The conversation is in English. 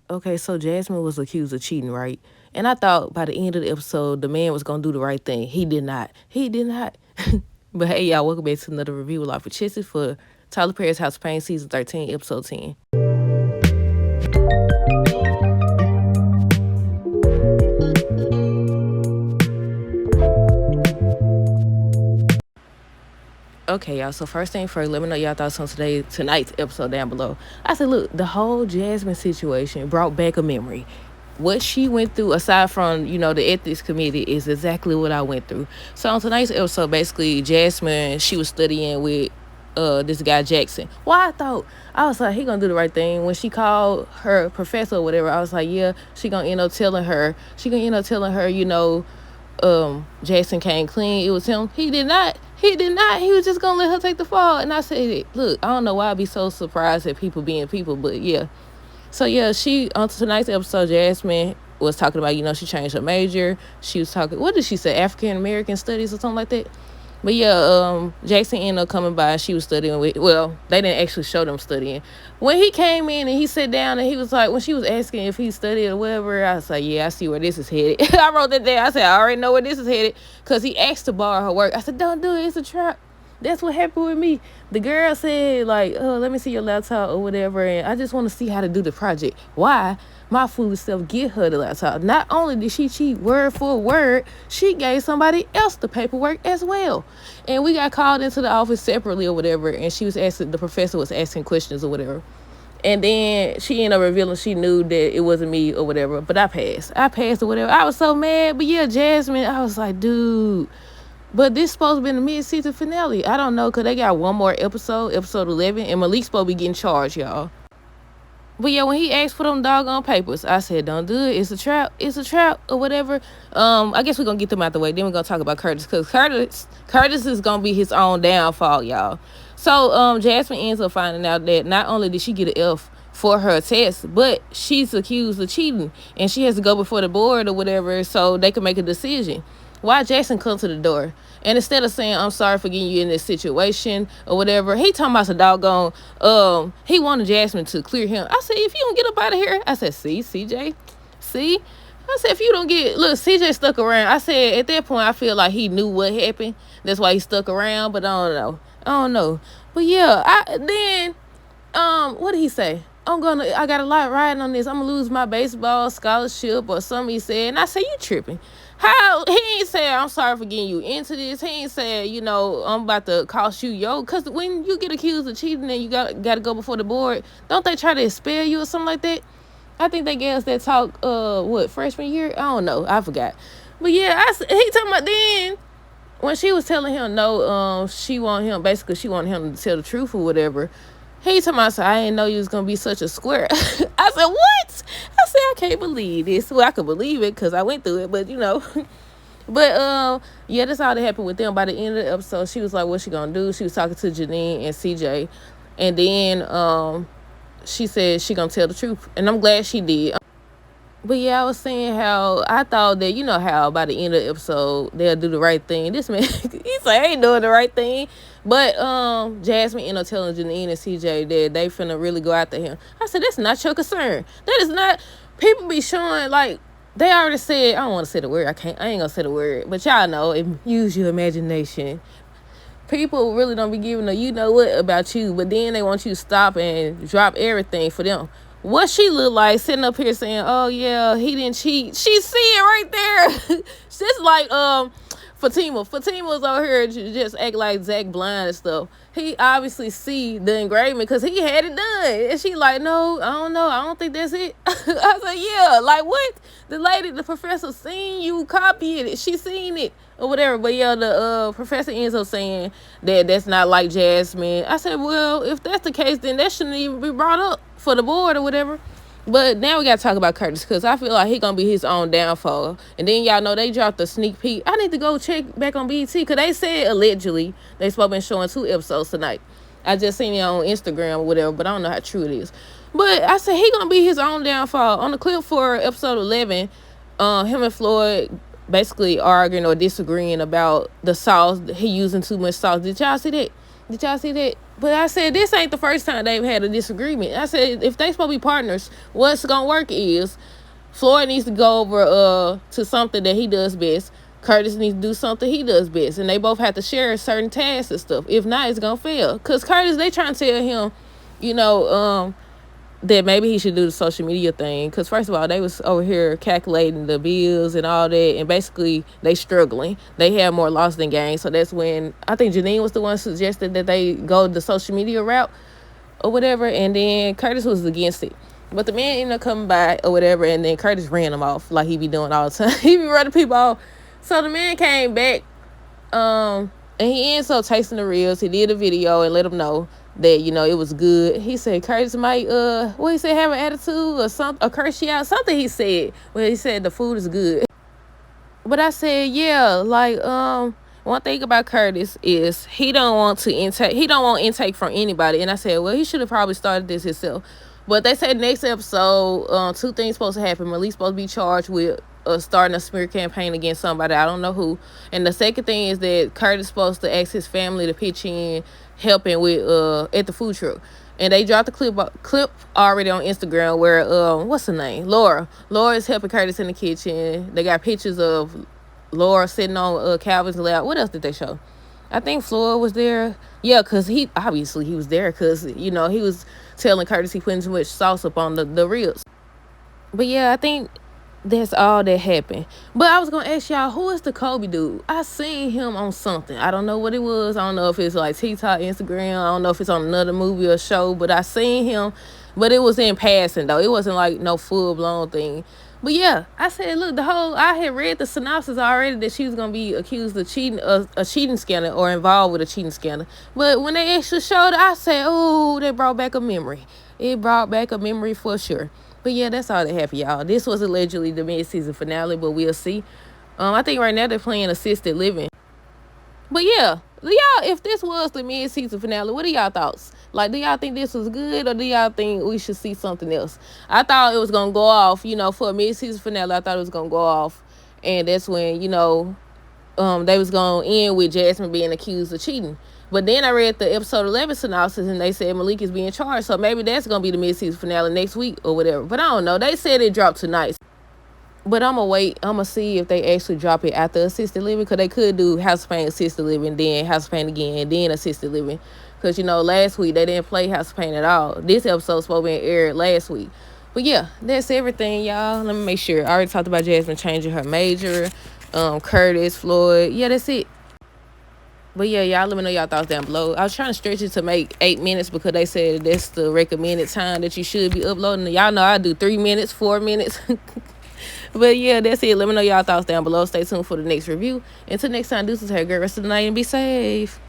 Okay, so Jasmine was accused of cheating, right? And I thought by the end of the episode, the man was gonna do the right thing. He did not. He did not. But hey, y'all, welcome back to another review of Life with Chissy for Tyler Perry's House of Payne, season 13, episode 10. Okay, y'all. So first thing first, let me know y'all thoughts on tonight's episode down below. I said, look, the whole Jasmine situation brought back a memory. What she went through, aside from the ethics committee, is exactly what I went through. So on tonight's episode, basically, Jasmine, she was studying with this guy Jackson. Well, I was like, he gonna do the right thing. When she called her professor or whatever, I was like, yeah, she gonna end up telling her, Jackson came clean. It was him. He did not. He was just gonna let her take the fall. And I said, look, I don't know why I'd be so surprised at people being people, but yeah. So yeah, she on tonight's episode, Jasmine was talking about, she changed her major. She was talking, what did she say? African American studies or something like that. But yeah, Jackson ended up coming by. She was studying with, well, they didn't actually show them studying. When he came in and he sat down and he was like, when she was asking if he studied or whatever, I was like, yeah, I see where this is headed. I wrote that down. I said, I already know where this is headed, because he asked to borrow her work. I said, don't do it. It's a trap. That's what happened with me. The girl said, like, oh, let me see your laptop or whatever, and I just want to see how to do the project. Why? My food self get her the laptop. Not only did she cheat word for word, she gave somebody else the paperwork as well. And we got called into the office separately or whatever, and the professor was asking questions or whatever. And then she ended up revealing she knew that it wasn't me or whatever, but I passed or whatever. I was so mad. But yeah, Jasmine, I was like, dude. But this supposed to be the mid-season finale. I don't know, because they got one more episode 11, and Malik's supposed to be getting charged, y'all. But yeah, when he asked for them doggone papers, I said, don't do it. It's a trap or whatever. I guess we're going to get them out the way. Then we're going to talk about Curtis, because Curtis is going to be his own downfall, y'all. So Jasmine ends up finding out that not only did she get an F for her test, but she's accused of cheating, and she has to go before the board or whatever so they can make a decision. Why Jackson come to the door, and instead of saying, I'm sorry for getting you in this situation or whatever, he talking about some doggone, he wanted Jasmine to clear him. I said, if you don't get up out of here, I said, see, CJ, see? I said, if you don't CJ stuck around. I said, at that point, I feel like he knew what happened. That's why he stuck around, but I don't know. But yeah, what did he say? I got a lot riding on this. I'm gonna lose my baseball scholarship or something, he said. And I said, you tripping. How? He ain't said, I'm sorry for getting you into this. He ain't said, I'm about to cost you because when you get accused of cheating and you got to go before the board, don't they try to expel you or something like that? I think they gave us that talk, freshman year? I don't know. I forgot. But yeah, he talking about then, when she was telling him no, she wanted him to tell the truth or whatever. He told me, I didn't know you was going to be such a square. I said, what? I said, I can't believe this. Well, I could believe it because I went through it, but But, yeah, that's all that happened with them. By the end of the episode, she was like, what's she going to do? She was talking to Janine and CJ. And then she said she going to tell the truth. And I'm glad she did. But yeah, I was saying how I thought that, how by the end of the episode, they'll do the right thing. This man, he said, I ain't doing the right thing. But Jasmine ended up telling Janine and CJ that they finna really go after him. I said, that's not your concern. That is not, people be showing, like, they already said, I don't want to say the word. I ain't gonna say the word. But y'all know, use your imagination. People really don't be giving a you-know-what about you, but then they want you to stop and drop everything for them. What she look like sitting up here saying, oh yeah, he didn't cheat. She see it right there. Just like Fatima. Fatima's over here just act like Zach blind and stuff. He obviously see the engraving because he had it done. And she like, no, I don't know. I don't think that's it. I was like, yeah, like what? The professor seen you copy it. She seen it or whatever. But yeah, the professor ends up saying that that's not like Jasmine. I said, well, if that's the case, then that shouldn't even be brought up for the board or whatever. But now we gotta talk about Curtis, because I feel like he gonna be his own downfall. And then y'all know they dropped a sneak peek. I need to go check back on BET, because they said allegedly they supposed to be showing 2 episodes tonight. I just seen it on Instagram or whatever, but I don't know how true it is. But I said he gonna be his own downfall. On the clip for episode 11, him and Floyd basically arguing or disagreeing about the sauce. He using too much sauce. Did y'all see that? But I said, this ain't the first time they've had a disagreement. I said, if they supposed to be partners, what's gonna work is Floyd needs to go over to something that he does best. Curtis needs to do something he does best. And they both have to share certain tasks and stuff. If not, it's gonna fail. Cause Curtis, they trying to tell him, that maybe he should do the social media thing. Because first of all, they was over here calculating the bills and all that, and basically they struggling. They had more loss than gain. So that's when I think Janine was the one suggested that they go the social media route or whatever, and then Curtis was against it. But the man ended up coming by or whatever, and then Curtis ran him off like he be doing all the time. He be running people off. So the man came back, and he ends up tasting the reels. He did a video and let them know that, it was good. He said Curtis might, what he said, have an attitude or something, or curse you out. Something he said. Well, he said the food is good. But I said, yeah, like, one thing about Curtis is he don't want intake from anybody. And I said, well, he should have probably started this himself. But they said next episode, two things supposed to happen. Mali's supposed to be charged with starting a smear campaign against somebody. I don't know who. And the second thing is that Curtis supposed to ask his family to pitch in helping with at the food truck. And they dropped the clip already on Instagram where what's her name? Laura is helping Curtis in the kitchen. They got pictures of Laura sitting on Calvin's lap. What else did they show? I think Floyd was there. Yeah, because he was there because, he was telling Curtis he putting too much sauce up on the ribs. But yeah, I think that's all that happened. But I was going to ask y'all, who is the Kobe dude? I seen him on something. I don't know what it was. I don't know if it's like TikTok, Instagram. I don't know if it's on another movie or show. But I seen him. But it was in passing, though. It wasn't like no full-blown thing. But yeah, I said, look, I had read the synopsis already that she was going to be accused of cheating, a cheating scandal or involved with a cheating scandal. But when they actually showed it, I said, oh, they brought back a memory. It brought back a memory for sure. But yeah, that's all that happened, y'all. This was allegedly the mid-season finale, but we'll see. I think right now they're playing assisted living. But yeah, y'all, if this was the mid-season finale, what are y'all thoughts? Like, do y'all think this was good, or do y'all think we should see something else? I thought it was going to go off, for a mid-season finale. I thought it was going to go off. And that's when, they was going to end with Jasmine being accused of cheating. But then I read the episode 11 synopsis, and they said Malik is being charged. So maybe that's going to be the mid-season finale next week or whatever. But I don't know. They said it dropped tonight. But I'm going to wait. I'm going to see if they actually drop it after assisted living. Because they could do House of Payne, assisted living, then House of Payne again, then assisted living. Because, last week they didn't play House of Payne at all. This episode was supposed to be aired last week. But yeah, that's everything, y'all. Let me make sure. I already talked about Jasmine changing her major. Curtis, Floyd. Yeah, that's it. But yeah, y'all let me know y'all thoughts down below. I was trying to stretch it to make 8 minutes because they said that's the recommended time that you should be uploading. Y'all know I do 3 minutes, 4 minutes. But yeah, that's it. Let me know y'all thoughts down below. Stay tuned for the next review. Until next time, deuces, have a great rest of the night and be safe.